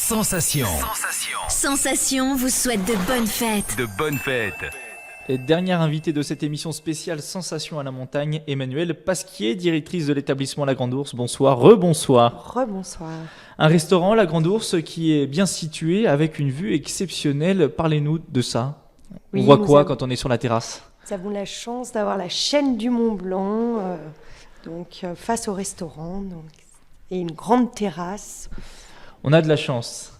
Sensation. Sensation vous souhaite de bonnes fêtes. De bonnes fêtes. Et dernière invitée de cette émission spéciale Sensation à la montagne, Emmanuelle Pasquier, directrice de l'établissement La Grande Ourse. Bonsoir, rebonsoir. Rebonsoir. Un restaurant, La Grande Ourse, qui est bien situé avec une vue exceptionnelle. Parlez-nous de ça. Oui, on voit quoi quand on est sur la terrasse ? Nous avons la chance d'avoir la chaîne du Mont Blanc, face au restaurant, et une grande terrasse. On a de la chance.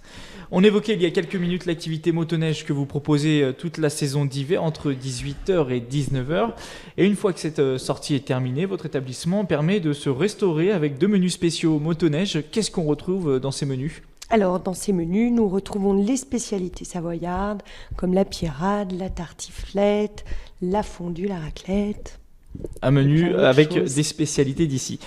On évoquait il y a quelques minutes l'activité motoneige que vous proposez toute la saison d'hiver entre 18h et 19h. Et une fois que cette sortie est terminée, votre établissement permet de se restaurer avec 2 menus spéciaux motoneige. Qu'est-ce qu'on retrouve dans ces menus ? Alors, dans ces menus, nous retrouvons les spécialités savoyardes, comme la pierrade, la tartiflette, la fondue, la raclette. Un menu Plein d'autres avec choses. des spécialités d'ici.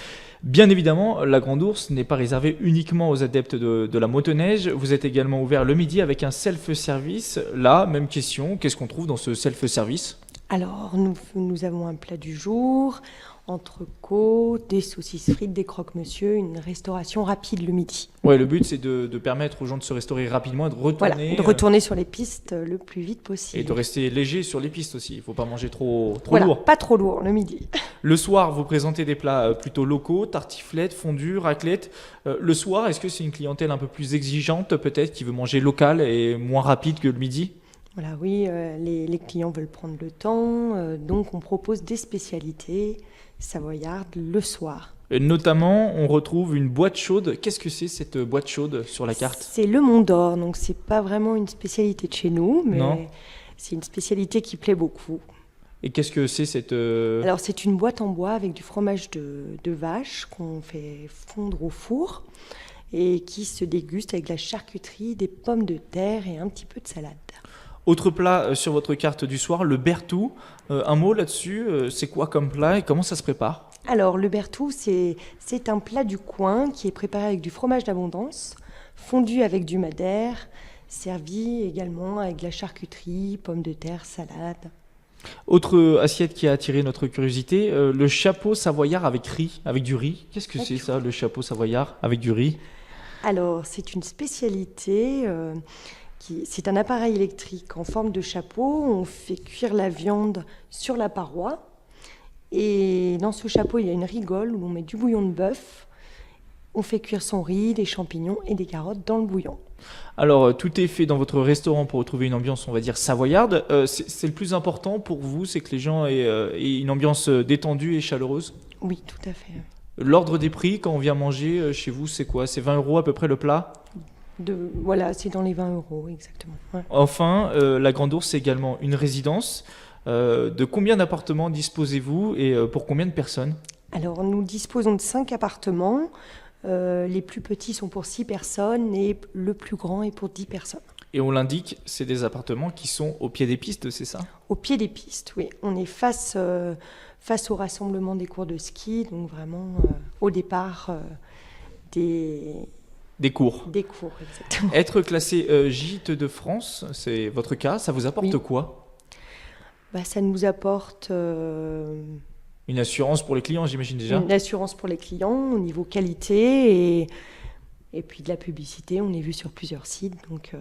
Bien évidemment, la Grande Ourse n'est pas réservée uniquement aux adeptes de la motoneige. Vous êtes également ouvert le midi avec un self-service. Là, même question, qu'est-ce qu'on trouve dans ce self-service ? Alors, nous avons un plat du jour, entrecôte, des saucisses frites, des croque-monsieur, une restauration rapide le midi. Ouais, le but c'est de permettre aux gens de se restaurer rapidement et de retourner, Voilà, de retourner sur les pistes le plus vite possible. et de rester léger sur les pistes aussi. Il ne faut pas manger trop Voilà, lourd. pas trop lourd le midi. Le soir, vous présentez des plats plutôt locaux, tartiflette, fondue, raclette. Le soir, est-ce que c'est une clientèle un peu plus exigeante peut-être qui veut manger local et moins rapide que le midi ? Voilà, oui, les clients veulent prendre le temps, donc on propose des spécialités savoyardes le soir. Et notamment, on retrouve une boîte chaude. Qu'est-ce que c'est cette boîte chaude sur la carte ? C'est le Mont d'Or, donc c'est pas vraiment une spécialité de chez nous, mais Non. c'est une spécialité qui plaît beaucoup. Et qu'est-ce que c'est cette... Alors c'est une boîte en bois avec du fromage de vache qu'on fait fondre au four et qui se déguste avec de la charcuterie, des pommes de terre et un petit peu de salade. Autre plat sur votre carte du soir, le bertou. Un mot là-dessus, c'est quoi comme plat et comment ça se prépare ? Alors, le bertou, c'est un plat du coin qui est préparé avec du fromage d'abondance, fondu avec du madère, servi également avec de la charcuterie, pommes de terre, salade. Autre assiette qui a attiré notre curiosité, le chapeau savoyard avec riz, avec du riz. Qu'est-ce que c'est ça, le chapeau savoyard avec du riz ? Alors, c'est une spécialité, c'est un appareil électrique en forme de chapeau. On fait cuire la viande sur la paroi. Et dans ce chapeau, il y a une rigole où on met du bouillon de bœuf. On fait cuire son riz, des champignons et des carottes dans le bouillon. Alors, tout est fait dans votre restaurant pour retrouver une ambiance, on va dire, savoyarde. C'est le plus important pour vous, c'est que les gens aient une ambiance détendue et chaleureuse ? Oui, tout à fait. L'ordre des prix, quand on vient manger chez vous, c'est quoi ? C'est 20 € à peu près le plat ? Voilà, c'est dans les 20 €, exactement. Ouais. Enfin, la Grande Ourse, c'est également une résidence. De combien d'appartements disposez-vous et pour combien de personnes ? Alors, nous disposons de 5 appartements. Les plus petits sont pour 6 personnes et le plus grand est pour 10 personnes. Et on l'indique, c'est des appartements qui sont au pied des pistes, c'est ça ? Au pied des pistes, oui. On est face au rassemblement des cours de ski, donc vraiment au départ Des cours. des cours, exactement. Être classé gîte de France, c'est votre cas, ça vous apporte Oui. quoi ? Ça nous apporte Une assurance pour les clients, j'imagine déjà. une assurance pour les clients au niveau qualité et puis de la publicité. On est vu sur plusieurs sites, donc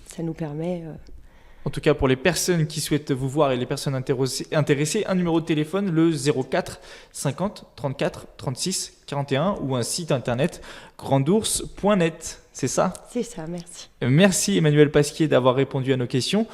ça nous permet... En tout cas, pour les personnes qui souhaitent vous voir et les personnes intéressées, un numéro de téléphone, le 04 50 34 36 41 ou un site internet grandours.net. C'est ça ? C'est ça, merci. Merci Emmanuelle Pasquier d'avoir répondu à nos questions.